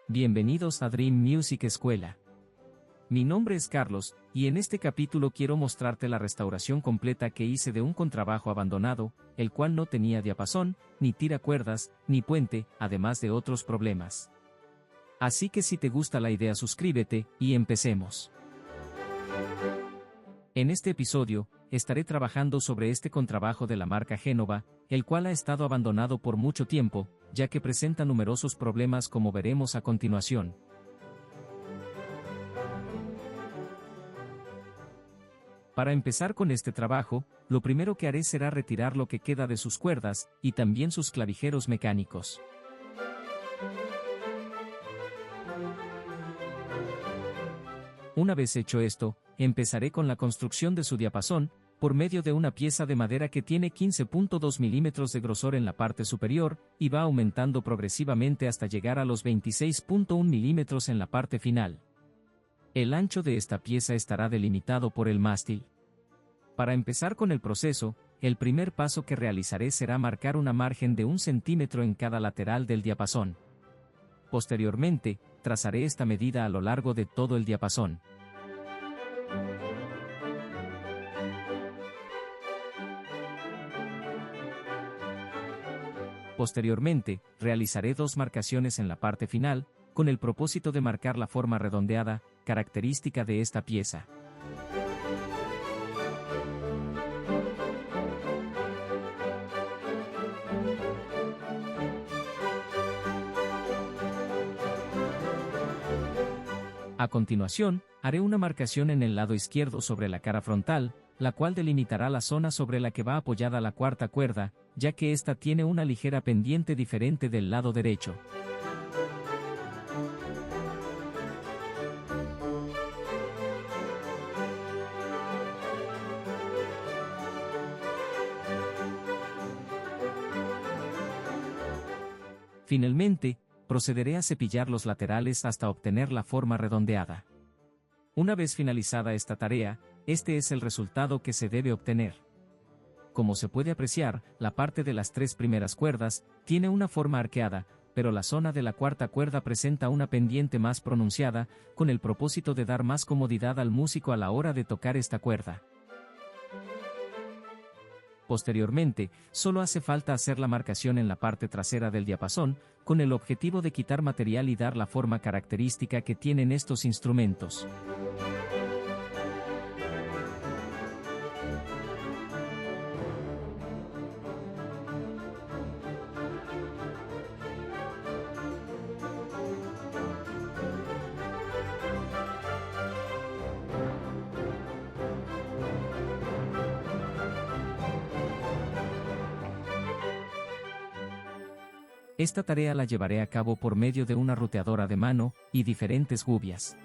Bienvenidos a Dream Music Escuela. Mi nombre es Carlos, y en este capítulo quiero mostrarte la restauración completa que hice de un contrabajo abandonado, el cual no tenía diapasón, ni tiracuerdas, ni puente, además de otros problemas. Así que si te gusta la idea suscríbete, y empecemos. En este episodio, estaré trabajando sobre este contrabajo de la marca Génova, el cual ha estado abandonado por mucho tiempo, ya que presenta numerosos problemas como veremos a continuación. Para empezar con este trabajo, lo primero que haré será retirar lo que queda de sus cuerdas, y también sus clavijeros mecánicos. Una vez hecho esto, empezaré con la construcción de su diapasón, por medio de una pieza de madera que tiene 15.2 milímetros de grosor en la parte superior, y va aumentando progresivamente hasta llegar a los 26.1 milímetros en la parte final. El ancho de esta pieza estará delimitado por el mástil. Para empezar con el proceso, el primer paso que realizaré será marcar una margen de 1 centímetro en cada lateral del diapasón. Posteriormente, trazaré esta medida a lo largo de todo el diapasón. Posteriormente, realizaré 2 marcaciones en la parte final, con el propósito de marcar la forma redondeada, característica de esta pieza. A continuación, haré una marcación en el lado izquierdo sobre la cara frontal, la cual delimitará la zona sobre la que va apoyada la cuarta cuerda, ya que ésta tiene una ligera pendiente diferente del lado derecho. Finalmente, procederé a cepillar los laterales hasta obtener la forma redondeada. Una vez finalizada esta tarea, este es el resultado que se debe obtener. Como se puede apreciar, la parte de las 3 primeras cuerdas tiene una forma arqueada, pero la zona de la cuarta cuerda presenta una pendiente más pronunciada, con el propósito de dar más comodidad al músico a la hora de tocar esta cuerda. Posteriormente, solo hace falta hacer la marcación en la parte trasera del diapasón, con el objetivo de quitar material y dar la forma característica que tienen estos instrumentos. Esta tarea la llevaré a cabo por medio de una ruteadora de mano, y diferentes gubias.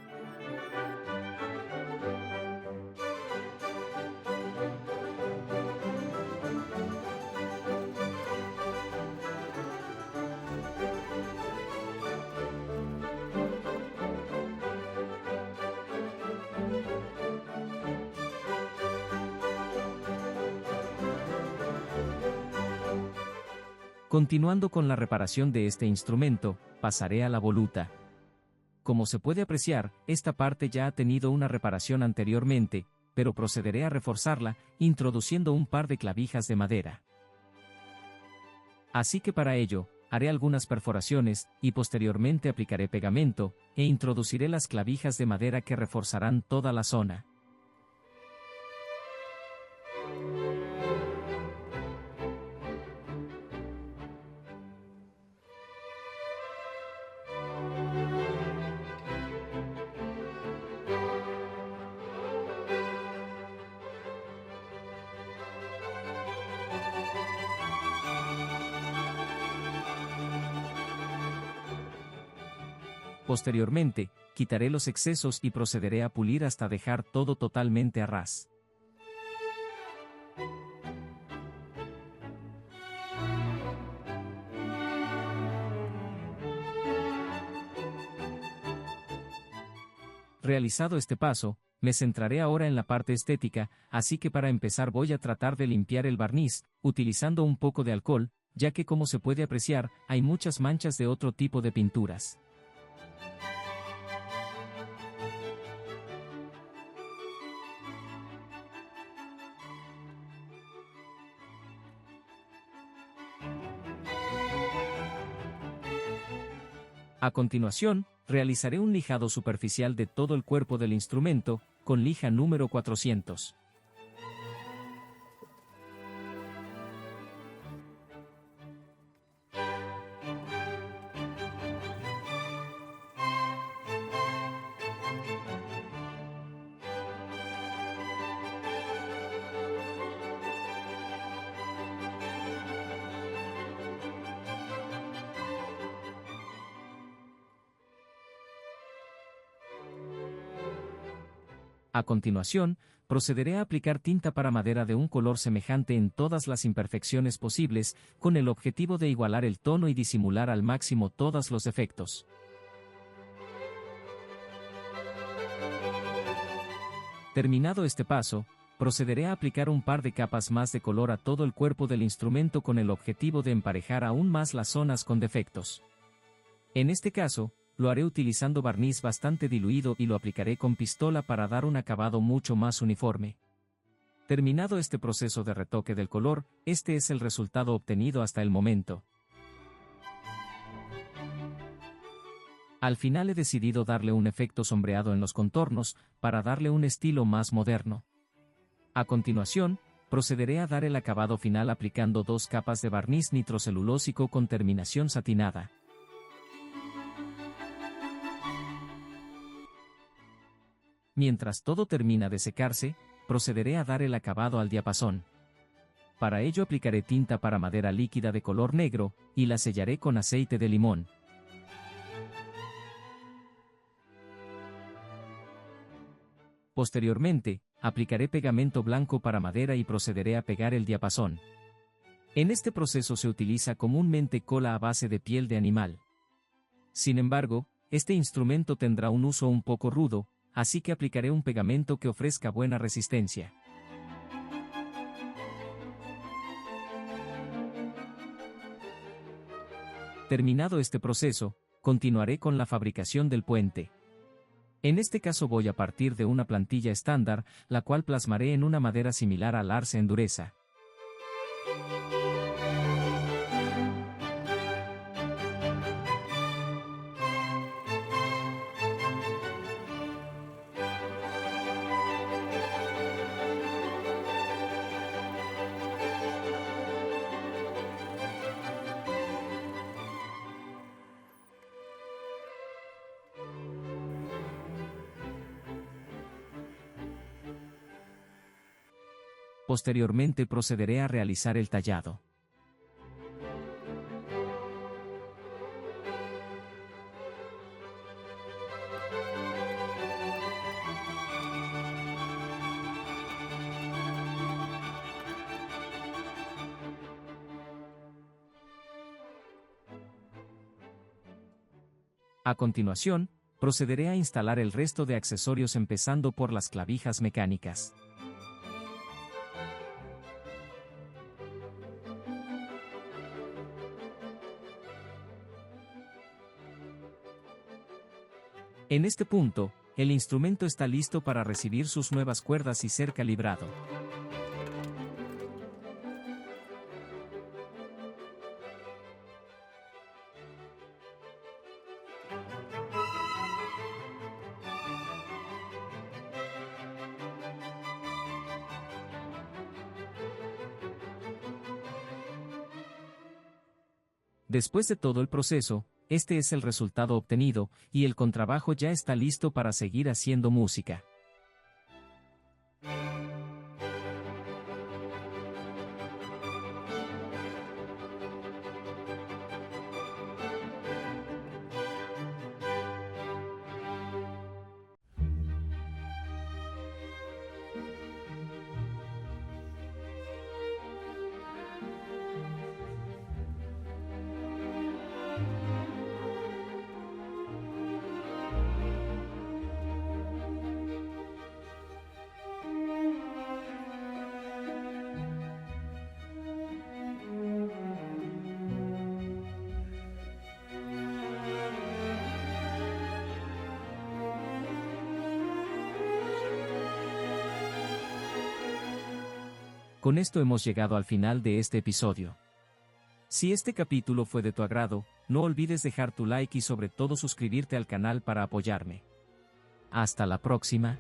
Continuando con la reparación de este instrumento, pasaré a la voluta. Como se puede apreciar, esta parte ya ha tenido una reparación anteriormente, pero procederé a reforzarla, introduciendo un par de clavijas de madera. Así que para ello, haré algunas perforaciones, y posteriormente aplicaré pegamento, e introduciré las clavijas de madera que reforzarán toda la zona. Posteriormente, quitaré los excesos y procederé a pulir hasta dejar todo totalmente a ras. Realizado este paso, me centraré ahora en la parte estética, así que para empezar voy a tratar de limpiar el barniz, utilizando un poco de alcohol, ya que como se puede apreciar, hay muchas manchas de otro tipo de pinturas. A continuación, realizaré un lijado superficial de todo el cuerpo del instrumento, con lija número 400. A continuación, procederé a aplicar tinta para madera de un color semejante en todas las imperfecciones posibles, con el objetivo de igualar el tono y disimular al máximo todos los efectos. Terminado este paso, procederé a aplicar un par de capas más de color a todo el cuerpo del instrumento con el objetivo de emparejar aún más las zonas con defectos. En este caso, lo haré utilizando barniz bastante diluido y lo aplicaré con pistola para dar un acabado mucho más uniforme. Terminado este proceso de retoque del color, este es el resultado obtenido hasta el momento. Al final he decidido darle un efecto sombreado en los contornos, para darle un estilo más moderno. A continuación, procederé a dar el acabado final aplicando 2 capas de barniz nitrocelulósico con terminación satinada. Mientras todo termina de secarse, procederé a dar el acabado al diapasón. Para ello aplicaré tinta para madera líquida de color negro, y la sellaré con aceite de limón. Posteriormente, aplicaré pegamento blanco para madera y procederé a pegar el diapasón. En este proceso se utiliza comúnmente cola a base de piel de animal. Sin embargo, este instrumento tendrá un uso un poco rudo, así que aplicaré un pegamento que ofrezca buena resistencia. Terminado este proceso, continuaré con la fabricación del puente. En este caso voy a partir de una plantilla estándar, la cual plasmaré en una madera similar al arce en dureza. Posteriormente procederé a realizar el tallado. A continuación, procederé a instalar el resto de accesorios empezando por las clavijas mecánicas. En este punto, el instrumento está listo para recibir sus nuevas cuerdas y ser calibrado. Después de todo el proceso, este es el resultado obtenido, y el contrabajo ya está listo para seguir haciendo música. Con esto hemos llegado al final de este episodio. Si este capítulo fue de tu agrado, No olvides dejar tu like y sobre todo suscribirte al canal para apoyarme. Hasta la próxima.